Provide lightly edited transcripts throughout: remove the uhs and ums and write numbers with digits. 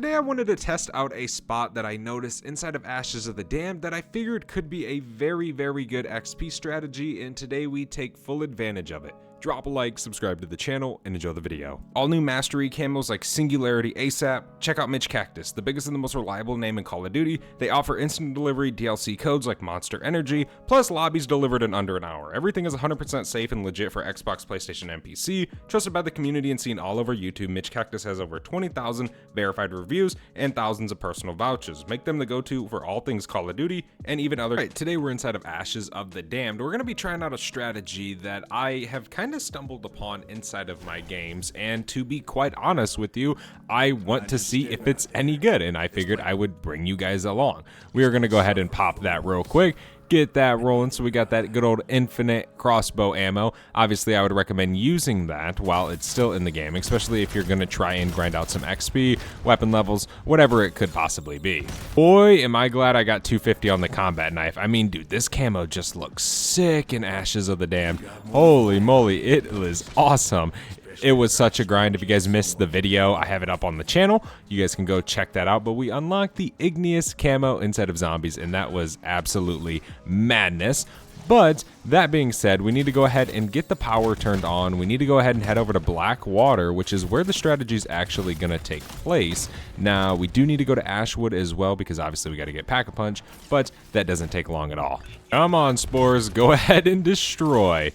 today I wanted to test out a spot that I noticed inside of Ashes of the Damned that I figured could be a very good XP strategy, and today we take full advantage of it. Drop a like, subscribe to the channel, and enjoy the video. All new mastery camos like Singularity ASAP. Check out Mitch Cactus, the biggest and the most reliable name in Call of Duty. They offer instant delivery DLC codes like Monster Energy, plus lobbies delivered in under an hour. Everything is 100% safe and legit for Xbox, PlayStation, and PC. Trusted by the community and seen all over YouTube, Mitch Cactus has over 20,000 verified reviews and thousands of personal vouchers. Make them the go-to for all things Call of Duty and even other. Right, today we're inside of Ashes of the Damned. We're going to be trying out a strategy that I have kind of stumbled upon inside of my games, and to be quite honest with you, I want to see if it's any good, and I figured I would bring you guys along. We are going to go ahead and pop that real quick, get that rolling. So we got that good old infinite crossbow ammo. Obviously I would recommend using that while it's still in the game, especially if you're going to try and grind out some XP, weapon levels, whatever it could possibly be. Boy, am I glad I got 250 on the combat knife. I mean, dude, this camo just looks sick in Ashes of the Damned. Holy moly, it was awesome. It was such a grind. If you guys missed the video, I have it up on the channel. You guys can go check that out. But we unlocked the igneous camo instead of zombies, and that was absolutely madness. But that being said, we need to go ahead and get the power turned on. We need to go ahead and head over to Blackwater, which is where the strategy is actually going to take place. Now, we do need to go to Ashwood as well, because obviously we got to get Pack-a-Punch, but that doesn't take long at all. Come on, Spores, go ahead and destroy.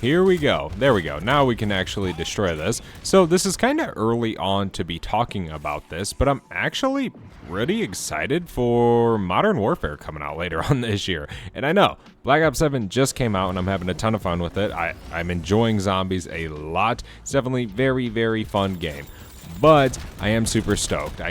Here we go. There we go. Now we can actually destroy this. So this is kind of early on to be talking about this, but I'm actually pretty excited for Modern Warfare coming out later on this year. And I know Black Ops 7 just came out and I'm having a ton of fun with it. I'm enjoying zombies a lot. It's definitely very fun game. But I am super stoked.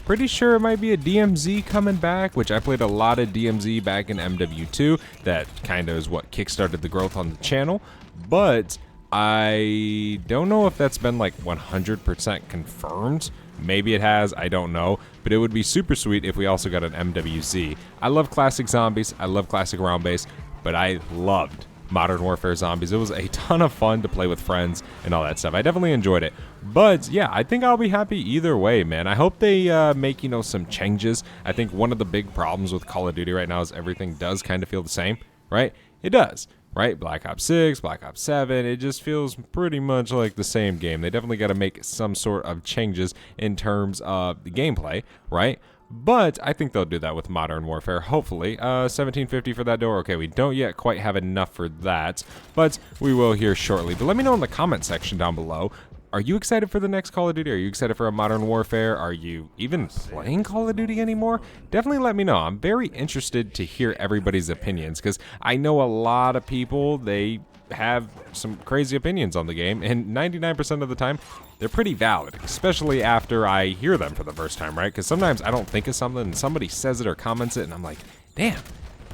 Pretty sure it might be a DMZ coming back, which I played a lot of DMZ back in MW2. That kind of is what kickstarted the growth on the channel. But I don't know if that's been like 100% confirmed. Maybe it has, I don't know. But it would be super sweet if we also got an MWZ. I love classic zombies, I love classic round base, but I loved Modern Warfare Zombies. It was a ton of fun to play with friends and all that stuff. I definitely enjoyed it. But yeah, I think I'll be happy either way, man. I hope they make, you know, some changes. I think one of the big problems with Call of Duty right now is everything does kind of feel the same, right? It does, right? Black Ops 6, Black Ops 7, it just feels pretty much like the same game. They definitely got to make some sort of changes in terms of the gameplay, right? But I think they'll do that with Modern Warfare, hopefully. 1750 for that door. Okay, we don't yet quite have enough for that, but we will here shortly. But let me know in the comment section down below. Are you excited for the next Call of Duty? Are you excited for a Modern Warfare? Are you even playing Call of Duty anymore? Definitely let me know. I'm very interested to hear everybody's opinions, because I know a lot of people, they have some crazy opinions on the game, and 99% of the time they're pretty valid, especially after I hear them for the first time, right? Because sometimes I don't think of something and somebody says it or comments it and I'm like, damn,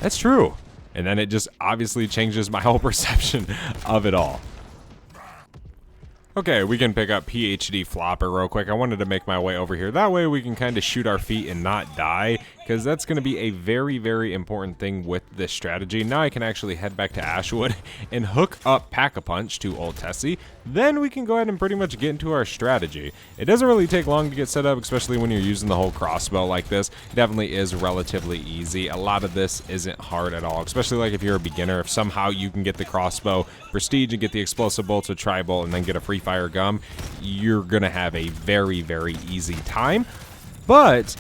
that's true, and then it just obviously changes my whole perception of it all. Okay, we can pick up PhD Flopper real quick. I wanted to make my way over here. That way we can kind of shoot our feet and not die, because that's going to be a very important thing with this strategy. Now I can actually head back to Ashwood and hook up Pack-a-Punch to Old Tessie. Then we can go ahead and pretty much get into our strategy. It doesn't really take long to get set up, especially when you're using the whole crossbow like this. It definitely is relatively easy. A lot of this isn't hard at all, especially like if you're a beginner. If somehow you can get the crossbow prestige and get the explosive bolts with tri-bolt and then get a free fire gum, you're gonna have a very easy time. But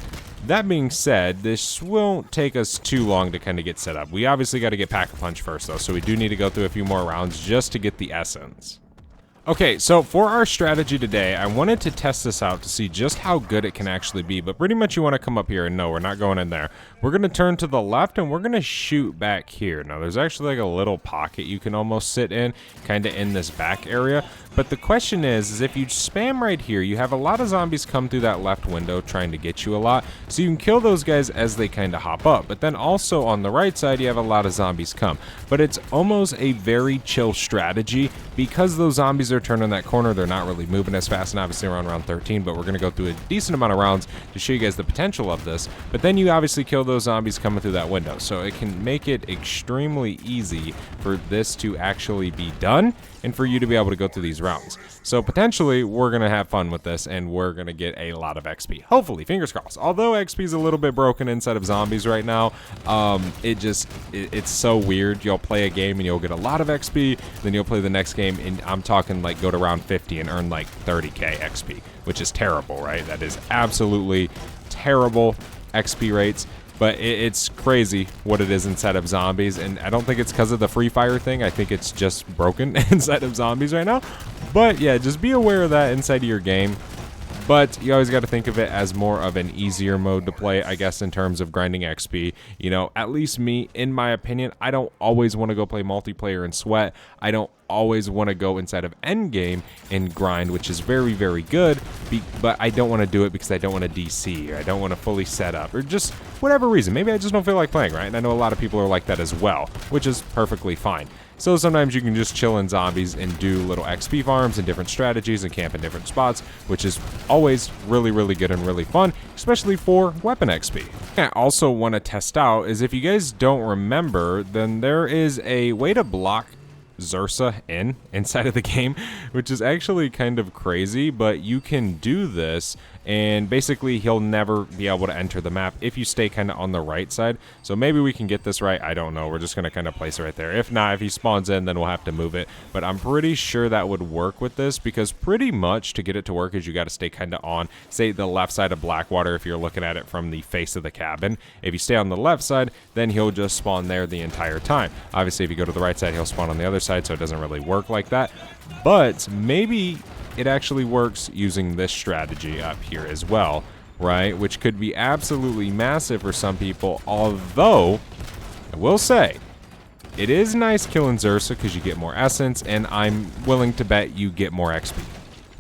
that being said, this won't take us too long to kind of get set up. We obviously got to get Pack-a-Punch first though, so we do need to go through a few more rounds just to get the essence. Okay, so for our strategy today, I wanted to test this out to see just how good it can actually be, but pretty much you want to come up here, and no, we're not going in there. We're going to turn to the left, and we're going to shoot back here. Now, there's actually like a little pocket you can almost sit in, kind of in this back area, but the question is if you spam right here, you have a lot of zombies come through that left window trying to get you a lot, so you can kill those guys as they kind of hop up, but then also on the right side, you have a lot of zombies come, but it's almost a very chill strategy because those zombies they're turning that corner, they're not really moving as fast, and obviously around round 13, but we're going to go through a decent amount of rounds to show you guys the potential of this. But then you obviously kill those zombies coming through that window, so it can make it extremely easy for this to actually be done and for you to be able to go through these rounds. So potentially we're going to have fun with this, and we're going to get a lot of XP. Hopefully, fingers crossed. Although XP is a little bit broken inside of zombies right now, it's so weird. You'll play a game and you'll get a lot of XP, then you'll play the next game and I'm talking like go to round 50 and earn like 30k XP, which is terrible, right? That is absolutely terrible XP rates. But it's crazy what it is inside of zombies, and I don't think it's because of the free fire thing. I think it's just broken inside of zombies right now. But yeah, just be aware of that inside of your game. But you always got to think of it as more of an easier mode to play, I guess, in terms of grinding XP. You know, at least me, in my opinion, I don't always want to go play multiplayer and sweat. I don't always want to go inside of endgame and grind, which is very, very good. But I don't want to do it because I don't want to DC, or I don't want to fully set up, or just whatever reason. Maybe I just don't feel like playing, right? And I know a lot of people are like that as well, which is perfectly fine. So sometimes you can just chill in zombies and do little XP farms and different strategies and camp in different spots, which is always really, really good and really fun, especially for weapon XP. I also want to test out is if you guys don't remember, then there is a way to block Zersa inside of the game, which is actually kind of crazy, but you can do this and basically he'll never be able to enter the map if you stay kind of on the right side. So maybe we can get this right. I don't know. We're just going to kind of place it right there. If not, if he spawns in, then we'll have to move it. But I'm pretty sure that would work with this, because pretty much to get it to work is you got to stay kind of on, say, the left side of Blackwater if you're looking at it from the face of the cabin. If you stay on the left side, then he'll just spawn there the entire time. Obviously, if you go to the right side, he'll spawn on the other side, so it doesn't really work like that. But maybe it actually works using this strategy up here as well, right? Which could be absolutely massive for some people, although I will say it is nice killing Zersa because you get more essence, and I'm willing to bet you get more XP,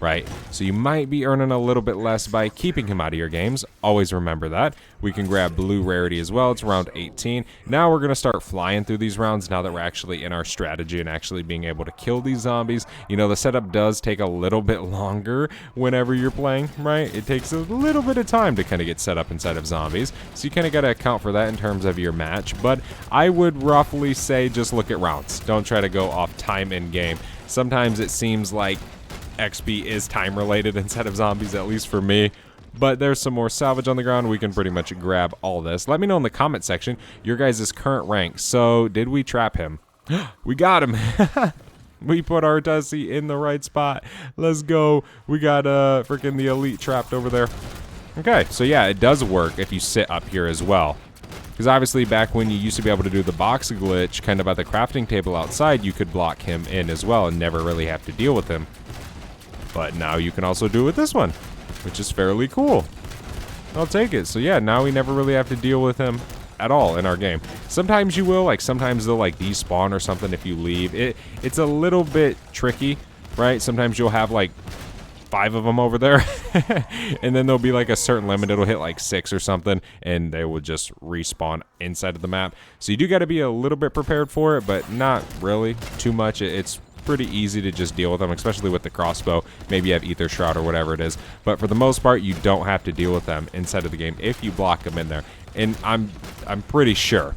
right? So you might be earning a little bit less by keeping him out of your games. Always remember that. We can grab blue rarity as well. It's round 18. Now we're going to start flying through these rounds now that we're actually in our strategy and actually being able to kill these zombies. You know, the setup does take a little bit longer whenever you're playing, right? It takes a little bit of time to kind of get set up inside of zombies. So you kind of got to account for that in terms of your match. But I would roughly say just look at rounds. Don't try to go off time in game. Sometimes it seems like XP is time related inside of zombies, at least for me. But there's some more salvage on the ground. We can pretty much grab all this. Let me know in the comment section your guys' current rank. So did we trap him? We got him. We put our Tessie in the right spot. Let's go. We got freaking the elite trapped over there. Okay, so yeah, it does work if you sit up here as well. Because obviously back when you used to be able to do the box glitch kind of at the crafting table outside, you could block him in as well and never really have to deal with him. But now you can also do it with this one, which is fairly cool. I'll take it. So yeah, now we never really have to deal with him at all in our game. Sometimes you will, like sometimes they'll like despawn or something if you leave. It's a little bit tricky, right? Sometimes you'll have like 5 of them over there and then there'll be like a certain limit. It'll hit like 6 or something and they will just respawn inside of the map. So you do got to be a little bit prepared for it, but not really too much. It's pretty easy to just deal with them, especially with the crossbow. Maybe you have Ether Shroud or whatever it is, but for the most part you don't have to deal with them inside of the game if you block them in there. And I'm pretty sure,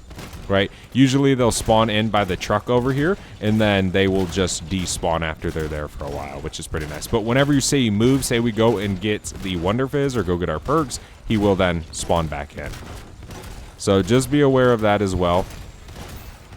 right? Usually they'll spawn in by the truck over here and then they will just despawn after they're there for a while, which is pretty nice. But whenever you say you move, say we go and get the Wonder Fizz or go get our perks, he will then spawn back in. So just be aware of that as well.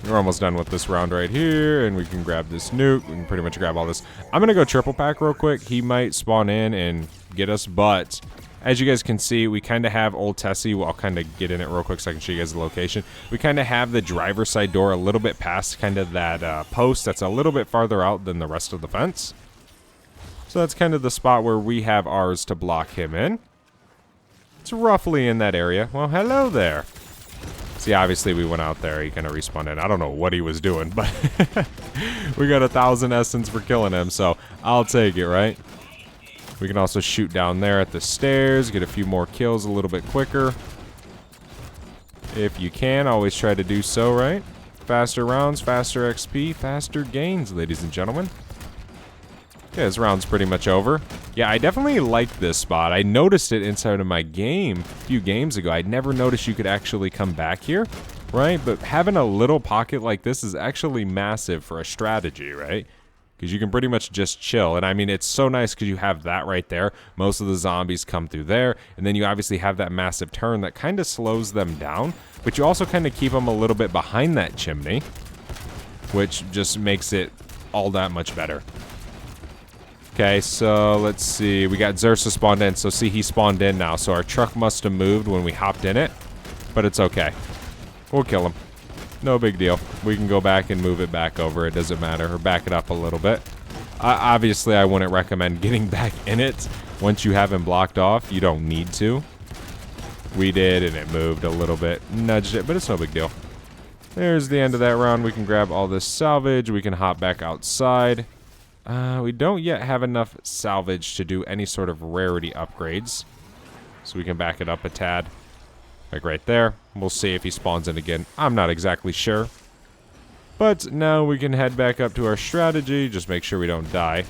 We're almost done with this round right here, and we can grab this nuke. We can pretty much grab all this. I'm going to go triple pack real quick. He might spawn in and get us, but as you guys can see, we kind of have old Tessie. Well, I'll kind of get in it real quick so I can show you guys the location. We kind of have the driver's side door a little bit past kind of that post that's a little bit farther out than the rest of the fence. So that's kind of the spot where we have ours to block him in. It's roughly in that area. Well, hello there. See, obviously we went out there. He kind of respawned in. I don't know what he was doing, but we got 1,000 essence for killing him, so I'll take it, right? We can also shoot down there at the stairs, get a few more kills a little bit quicker. If you can, always try to do so, right? Faster rounds, faster XP, faster gains, ladies and gentlemen. Yeah, this round's pretty much over. Yeah, I definitely like this spot. I noticed it inside of my game a few games ago. I'd never noticed you could actually come back here, right? But having a little pocket like this is actually massive for a strategy, right? Because you can pretty much just chill. And I mean, it's so nice because you have that right there. Most of the zombies come through there. And then you obviously have that massive turn that kind of slows them down. But you also kind of keep them a little bit behind that chimney, which just makes it all that much better. Okay, so let's see. We got Zersa spawned in. So see, he spawned in now. So our truck must have moved when we hopped in it. But it's okay. We'll kill him. No big deal. We can go back and move it back over. It doesn't matter. Or back it up a little bit. Obviously, I wouldn't recommend getting back in it. Once you have him blocked off, you don't need to. We did, and it moved a little bit. Nudged it, but it's no big deal. There's the end of that round. We can grab all this salvage. We can hop back outside. We don't yet have enough salvage to do any sort of rarity upgrades. So we can back it up a tad. Like right there. We'll see if he spawns in again. I'm not exactly sure. But now we can head back up to our strategy. Just make sure we don't die.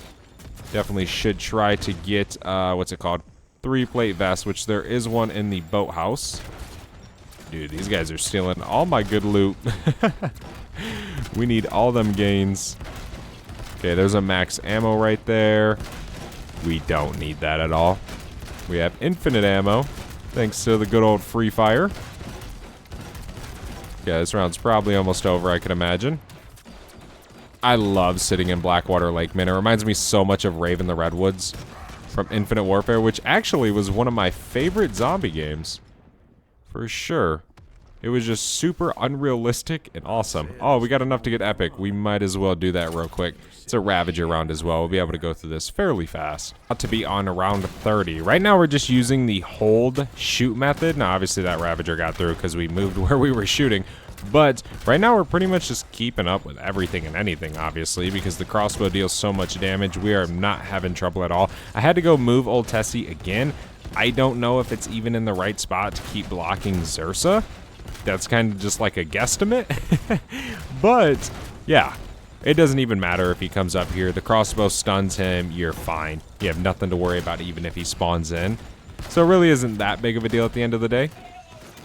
Definitely should try to get, what's it called? 3-plate vest, which there is one in the boathouse. Dude, these guys are stealing all my good loot. We need all them gains. Okay, there's a max ammo right there. We don't need that at all. We have infinite ammo, thanks to the good old free fire. Yeah, this round's probably almost over, I can imagine. I love sitting in Blackwater Lake, man. It reminds me so much of Raven the Redwoods from Infinite Warfare, which actually was one of my favorite zombie games. For sure. It was just super unrealistic and awesome. Oh, we got enough to get epic. We might as well do that real quick. It's a Ravager round as well. We'll be able to go through this fairly fast. About to be on round 30. Right now, we're just using the hold shoot method. Now, obviously, that Ravager got through because we moved where we were shooting. But right now, we're pretty much just keeping up with everything and anything, obviously, because the crossbow deals so much damage. We are not having trouble at all. I had to go move Old Tessie again. I don't know if it's even in the right spot to keep blocking Zersa. That's kind of just like a guesstimate. But, yeah. It doesn't even matter if he comes up here. The crossbow stuns him. You're fine. You have nothing to worry about even if he spawns in. So it really isn't that big of a deal at the end of the day.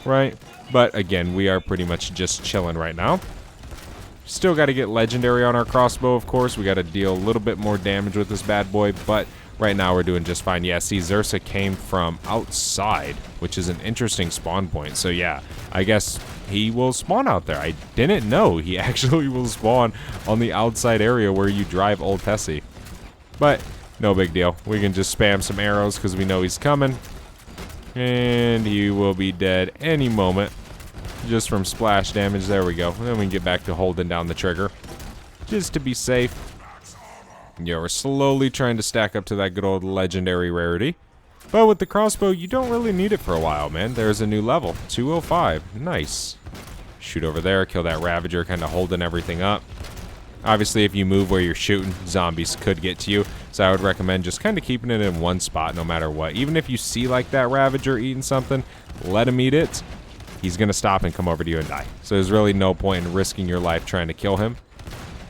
Right? But, again, we are pretty much just chilling right now. Still got to get legendary on our crossbow, of course. We got to deal a little bit more damage with this bad boy. But right now we're doing just fine. Yeah, see, Zersa came from outside, which is an interesting spawn point. So, yeah, I guess he will spawn out there. I didn't know he actually will spawn on the outside area where you drive Old Tessie. But no big deal. We can just spam some arrows because we know he's coming. And he will be dead any moment. Just from splash damage. There we go. And then we can get back to holding down the trigger. Just to be safe. Yeah, we're slowly trying to stack up to that good old legendary rarity. But with the crossbow, you don't really need it for a while, man. There's a new level. 205. Nice. Shoot over there. Kill that Ravager. Kind of holding everything up. Obviously, if you move where you're shooting, zombies could get to you. So I would recommend just kind of keeping it in one spot no matter what. Even if you see like that Ravager eating something, let him eat it. He's going to stop and come over to you and die. So there's really no point in risking your life trying to kill him.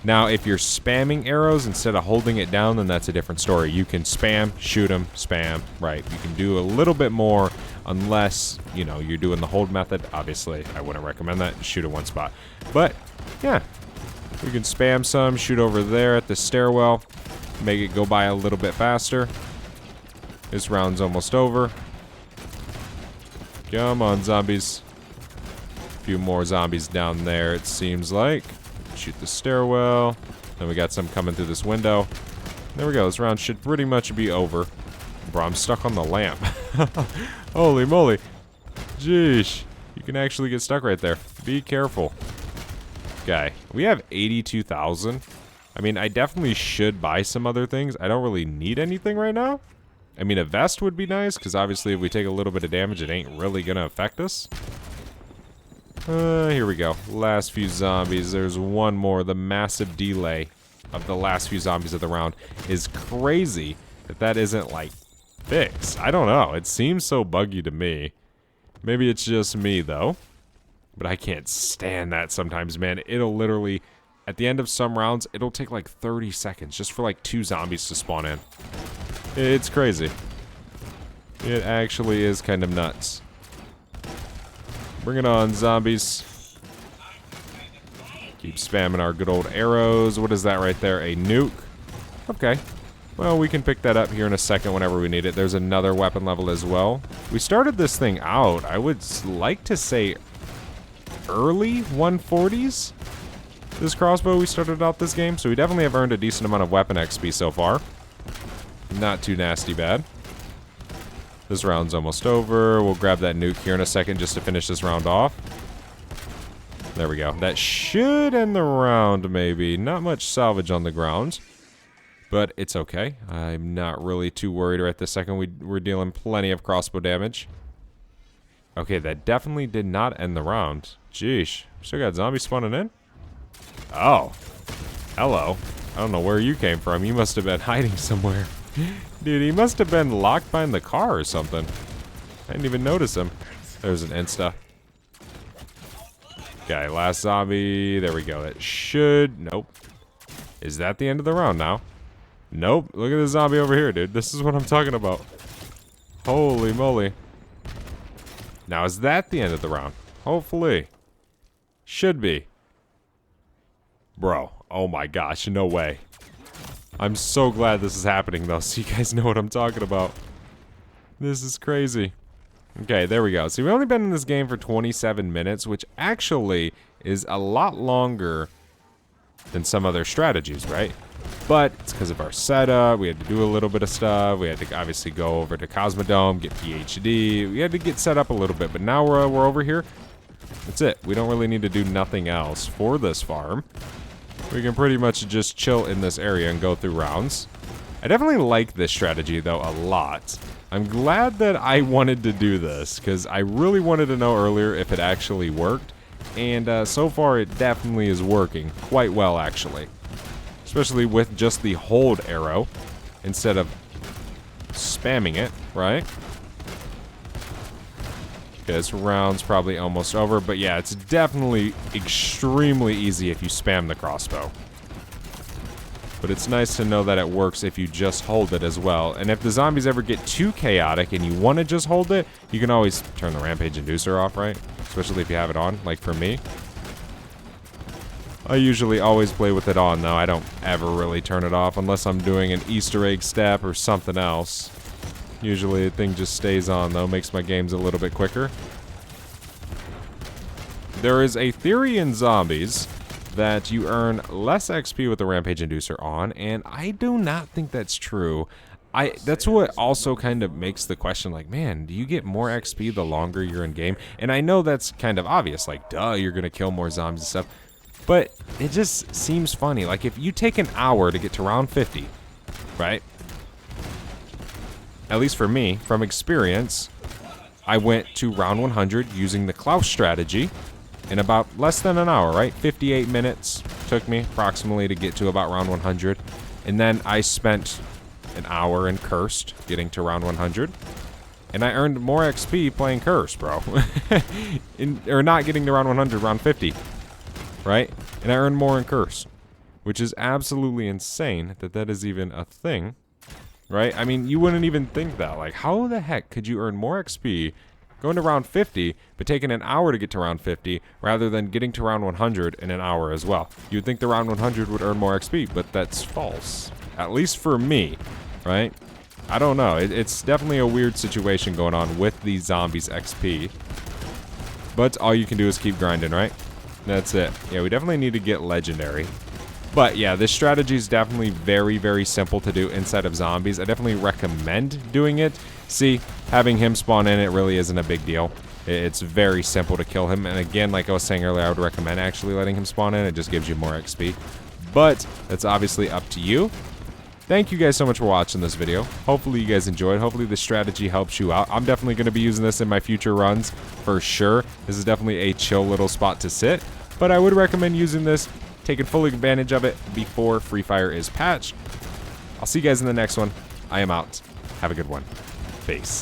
Now, if you're spamming arrows instead of holding it down, then that's a different story. You can spam, shoot them, spam, right? You can do a little bit more unless, you know, you're doing the hold method. Obviously, I wouldn't recommend that. Shoot at one spot. But, yeah. We can spam some, shoot over there at the stairwell, make it go by a little bit faster. This round's almost over. Come on, zombies. A few more zombies down there, it seems like. Shoot the stairwell. Then we got some coming through this window. There we go. This round should pretty much be over. Bro, I'm stuck on the lamp. Holy moly. Jeesh. You can actually get stuck right there. Be careful. Okay. We have 82,000. I mean, I definitely should buy some other things. I don't really need anything right now. I mean, a vest would be nice, because obviously if we take a little bit of damage, it ain't really going to affect us. Here we go. Last few zombies. There's one more. The massive delay of the last few zombies of the round is crazy that isn't, like, fixed. I don't know. It seems so buggy to me. Maybe it's just me, though. But I can't stand that sometimes, man. It'll literally at the end of some rounds, it'll take like 30 seconds just for like 2 zombies to spawn in. It's crazy. It actually is kind of nuts. Bring it on, zombies. Keep spamming our good old arrows. What is that right there? A nuke? Okay. Well, we can pick that up here in a second whenever we need it. There's another weapon level as well. We started this thing out, I would like to say, early 140s. This crossbow, we started out this game, so we definitely have earned a decent amount of weapon XP so far. Not too nasty bad. This round's almost over. We'll grab that nuke here in a second just to finish this round off. There we go. That should end the round, maybe. Not much salvage on the ground, but it's okay. I'm not really too worried right this second. We're dealing plenty of crossbow damage. Okay, that definitely did not end the round. Jeesh. Still got zombies spawning in? Oh. Hello. I don't know where you came from. You must have been hiding somewhere. Dude, he must have been locked behind the car or something. I didn't even notice him. There's an insta. Okay, last zombie. There we go. That should... Nope. Is that the end of the round now? Nope. Look at the zombie over here, dude. This is what I'm talking about. Holy moly. Now, is that the end of the round? Hopefully. Should be. Bro. Oh my gosh. No way. I'm so glad this is happening, though, so you guys know what I'm talking about. This is crazy. Okay, there we go. So we've only been in this game for 27 minutes, which actually is a lot longer than some other strategies, right? But it's because of our setup. We had to do a little bit of stuff. We had to obviously go over to Cosmodome, get PhD. We had to get set up a little bit, but now we're over here. That's it. We don't really need to do nothing else for this farm. We can pretty much just chill in this area and go through rounds. I definitely like this strategy, though, a lot. I'm glad that I wanted to do this, because I really wanted to know earlier if it actually worked. And so far, it definitely is working quite well, actually. Especially with just the hold arrow, instead of spamming it, right? Okay, this round's probably almost over, but yeah, it's definitely extremely easy if you spam the crossbow. But it's nice to know that it works if you just hold it as well. And if the zombies ever get too chaotic and you want to just hold it, you can always turn the rampage inducer off, right? Especially if you have it on, like for me. I usually always play with it on, though. I don't ever really turn it off unless I'm doing an Easter egg step or something else. Usually the thing just stays on, though. Makes my games a little bit quicker. There is a theory in zombies that you earn less XP with the Rampage Inducer on, and I do not think that's true. That's what also kind of makes the question like, man, do you get more XP the longer you're in game? And I know that's kind of obvious, like, duh, you're gonna kill more zombies and stuff. But it just seems funny. Like, if you take an hour to get to round 50, right? At least for me, from experience, I went to round 100 using the Klaus strategy in about less than an hour, right? 58 minutes took me approximately to get to about round 100. And then I spent an hour in Cursed getting to round 100. And I earned more XP playing Cursed, bro. Or not getting to round 100, round 50. Right? And I earned more in Cursed. Which is absolutely insane that that is even a thing. Right? I mean, you wouldn't even think that. Like, how the heck could you earn more XP going to round 50, but taking an hour to get to round 50, rather than getting to round 100 in an hour as well? You'd think the round 100 would earn more XP, but that's false. At least for me, right? I don't know. It's definitely a weird situation going on with these zombies XP. But all you can do is keep grinding, right? That's it. Yeah, we definitely need to get legendary. But yeah, this strategy is definitely very, very simple to do inside of zombies. I definitely recommend doing it. See, having him spawn in, it really isn't a big deal. It's very simple to kill him. And again, like I was saying earlier, I would recommend actually letting him spawn in. It just gives you more XP. But that's obviously up to you. Thank you guys so much for watching this video. Hopefully you guys enjoyed. Hopefully this strategy helps you out. I'm definitely going to be using this in my future runs for sure. This is definitely a chill little spot to sit. But I would recommend using this, taking full advantage of it before Free Fire is patched. I'll see you guys in the next one. I am out. Have a good one. Peace.